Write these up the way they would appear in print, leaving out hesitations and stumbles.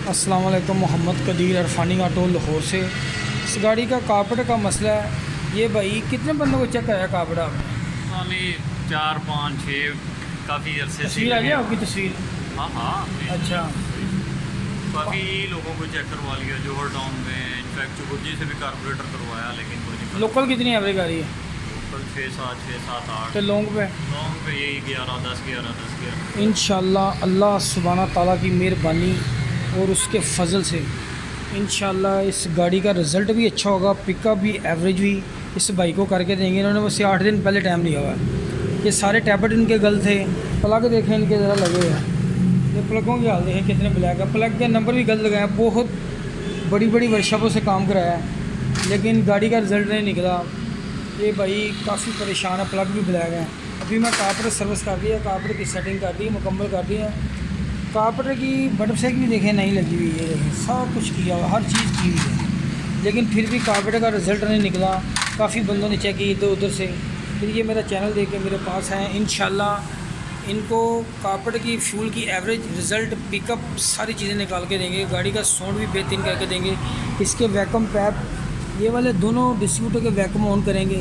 अस्सलाम वालेकुम। मोहम्मद कदीर अरफानी ऑटो लाहौर से। इस गाड़ी का कारपेट का मसला है। ये भाई कितने बंदों को चेक कराया कारपेट आपने? नहीं, 4 5 6 काफ़ी अरसे से तस्वीर आ गई आपकी तस्वीर? हाँ हाँ, अच्छा, काफ़ी लोगों को चेक करवा लिया जोहर टाउन में। इनफैक्ट चुबुर्जी से भी कारपोरेटर करवाया, लेकिन कोई नहीं। लोकल कितनी एवरेज गाड़ी है? लोकल 6 7 तो 8 लॉन्ग पे लॉन्ग पे यही 11 10 11 10 11। इंशाल्लाह अल्लाह सुब्हाना ताला की मेहरबानी और उसके फजल से इंशाल्लाह इस गाड़ी का रिज़ल्ट भी अच्छा होगा, पिकअप भी एवरेज भी इस बाइक को करके देंगे। इन्होंने मुझसे 8 दिन पहले टाइम लिया हुआ है। ये सारे टैबलेट इनके गल थे। प्लग देखें इनके ज़रा लगे हुए हैं। ये प्लगों की हाल देखें कितने ब्लैक है। प्लग के नंबर भी गलत लगाए हैं। बहुत बड़ी बड़ी वर्कशॉपों से काम कराया है, लेकिन गाड़ी का रिज़ल्ट नहीं निकला। ये भाई काफ़ी परेशान है। प्लग भी ब्लैक है। अभी मैं कारपेट सर्विस कर दिया, कारपेट की सेटिंग कर दी, मुकम्मल कर दी है। कारपेट की बटन सेक भी देखें नहीं लगी हुई है। देखें सब कुछ किया हुआ, हर चीज़ की हुई है, लेकिन फिर भी कारपेट का रिज़ल्ट नहीं निकला। काफ़ी बंदों ने चेक की इधर उधर से। फिर ये मेरा चैनल देख के मेरे पास हैं। इंशाल्लाह इनको कारपेट की फ्यूल की एवरेज रिज़ल्ट पिकअप सारी चीज़ें निकाल के देंगे। गाड़ी का साउंड भी बेहतरीन करके देंगे। इसके वैक्यूम पैप ये वाले दोनों डिस्ट्रीब्यूटर के वैक्यूम ऑन करेंगे।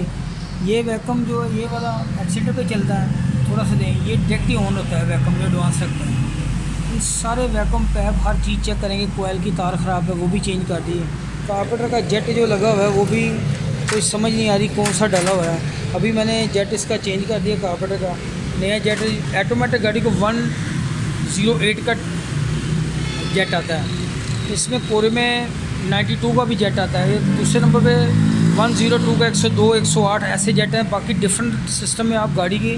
ये वैक्यूम जो है ये वाला एक्सीटर पे चलता है, थोड़ा सा दें। ये डायरेक्ट ही ऑन होता है वैक्यूम, जो एडवांस रखता है। इन सारे वैक्यूम पैप हर चीज़ चेक करेंगे। कोयल की तार ख़राब है, वो भी चेंज कर दी है। कारपेटर का जेट जो लगा हुआ है वो भी कोई समझ नहीं आ रही कौन सा डाला हुआ है। अभी मैंने जेट इसका चेंज कर दिया। कारपेटर का नया जेट, ऑटोमेटिक गाड़ी को 108 का जेट आता है। इसमें कोरे में 92 का भी जेट आता है। दूसरे नंबर पे 102 का 102 108 ऐसे जेट हैं। बाकी डिफरेंट सिस्टम में आप गाड़ी की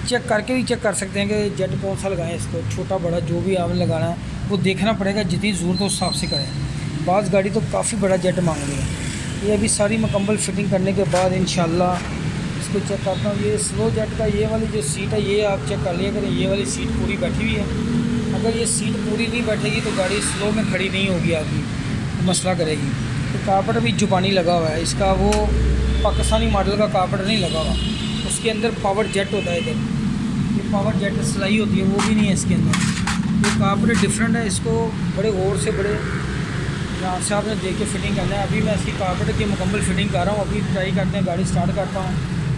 चेक करके भी चेक कर सकते हैं कि जेट कौन सा लगाएं। इसको छोटा बड़ा जो भी आपने लगाना है वो देखना पड़ेगा, जितनी ज़रूरत हो उस हिसाब से करें। बाज़ गाड़ी तो काफ़ी बड़ा जेट मांग रही है। ये अभी सारी मुकम्मल फिटिंग करने के बाद इंशाल्लाह इसको चेक करता हूँ। ये स्लो जेट का ये वाली जो सीट है ये आप चेक कर लिया करें। ये वाली सीट पूरी बैठी हुई है। अगर ये सीट पूरी नहीं बैठेगी तो गाड़ी स्लो में खड़ी नहीं होगी आपकी, तो मसला करेगी। तो कारपेट भी जुबानी लगा हुआ है इसका, वो पाकिस्तानी मॉडल का कारपेट नहीं लगा हुआ। उसके अंदर पावर जेट होता है। इधर ये पावर जेट सिलाई होती है, वो भी नहीं है इसके अंदर। ये कारपेट डिफरेंट है। इसको बड़े गौर से बड़े यहाँ से आपने देख के फिटिंग करना है। अभी मैं इसकी कारपेट की मुकम्मल फिटिंग कर रहा हूँ। अभी ट्राई करते हैं, गाड़ी स्टार्ट करता हूँ।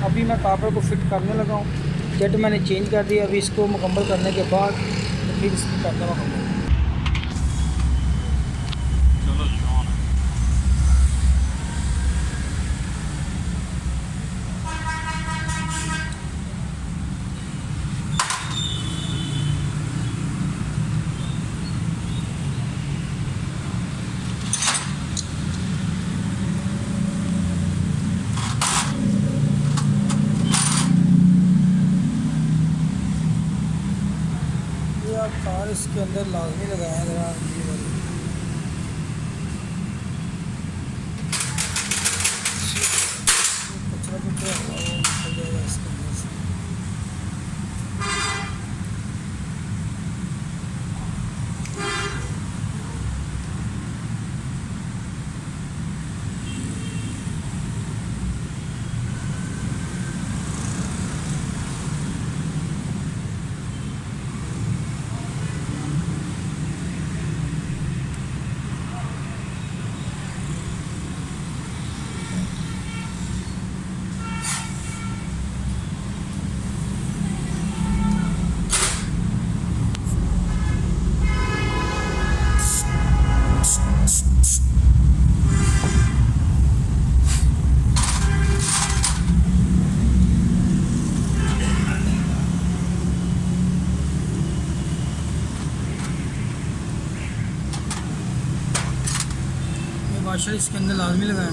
अभी मैं कारपेट को फिट करने लगा हूँ। जेट मैंने चेंज कर दिया। अभी इसको मुकम्मल करने के बाद तो फिर इसको करता हूँ मुकम्मल। चलो जी, ऑन है। ये आप कार इसके अंदर लाजमी लगाएं। ज़रा ये वाली कचरा कचरा हुआ वो निकल जाएगा इसके अंदर से। वाशर इसके अंदर लाजमी लगाएं।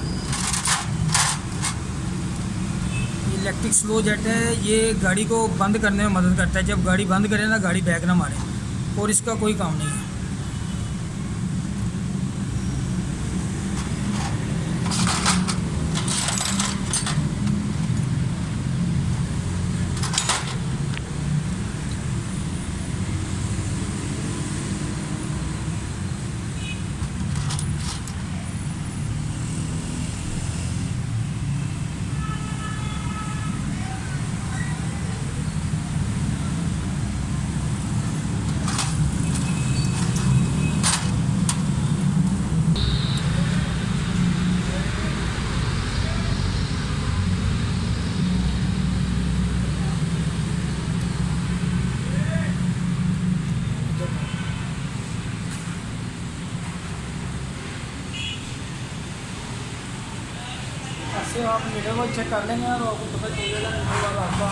ये इलेक्ट्रिक स्लो जेट है। ये गाड़ी को बंद करने में मदद करता है। जब गाड़ी बंद करें ना, गाड़ी बैक ना मारे, और इसका कोई काम नहीं है। इससे आप मीटर को चेक कर लेंगे और आपको पता चल जाएगा मीटर वाला आपका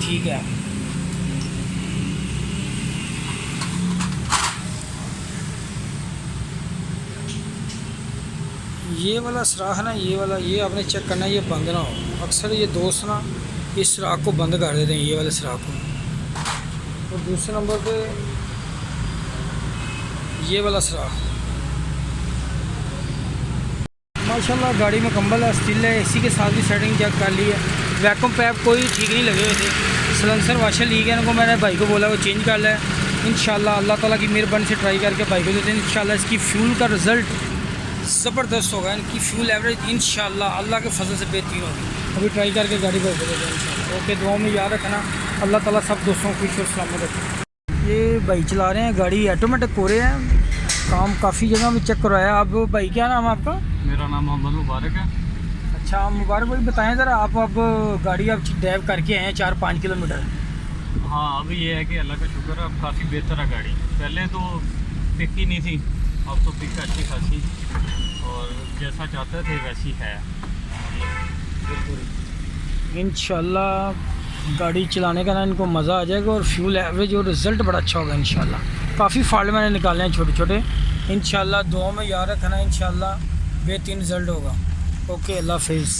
ठीक है। ये वाला सुराख है ना, ये वाला, ये आपने चेक करना है ये बंद ना हो। अक्सर ये दोस्त ना इस सुराख को बंद कर देते हैं, ये वाले सुराख को। और दूसरे नंबर पे ये वाला सुराख। माशाल्लाह गाड़ी में कंबल है, स्टिल है, एसी के साथ भी सेटिंग चेक कर ली है। वैक्यूम पैप कोई ठीक नहीं लगे हुए थे, सलेंसर वाशर लीक है, इनको मैंने भाई को बोला वो चेंज कर ले। इंशाल्लाह अल्लाह ताला की मेहरबानी से ट्राई करके भाई को देते हैं। इंशाल्लाह इसकी फ्यूल का रिज़ल्ट ज़बरदस्त होगा, इनकी फ्यूल एवरेज इंशाल्लाह अल्लाह के फजल से बेहतरीन होगी। अभी ट्राई करके गाड़ी को दे देते हैं इंशाल्लाह। ओके, दुआ में याद रखना, अल्लाह ताला सब दोस्तों को खुश और सलामत रखे। ये भाई चला रहे हैं गाड़ी, ऑटोमेटिक हो रहे हैं, काम काफ़ी जगह में चेक करवाया। आप भाई क्या नाम है आपका? मेरा नाम मोहम्मद मुबारक है। अच्छा मुबारक भाई, बताएं ज़रा आप अब गाड़ी आप ड्राइव करके आए हैं 4-5 किलोमीटर। हाँ, अभी ये है कि अल्लाह का शुक्र है, अब काफ़ी बेहतर है गाड़ी। पहले तो पिक ही नहीं थी, अब तो पिक अच्छी खासी और जैसा चाहते थे वैसी है। इंशाल्लाह गाड़ी चलाने का ना इनको मज़ा आ जाएगा और फ्यूल एवरेज और रिज़ल्ट बड़ा अच्छा होगा इंशाल्लाह। काफ़ी फॉल्ट मैंने निकाले हैं छोटे छोटे, इंशाल्लाह दुआ में याद रखना, इंशाल्लाह बेहतरीन रिज़ल्ट होगा। ओके, अल्लाह हाफिज़।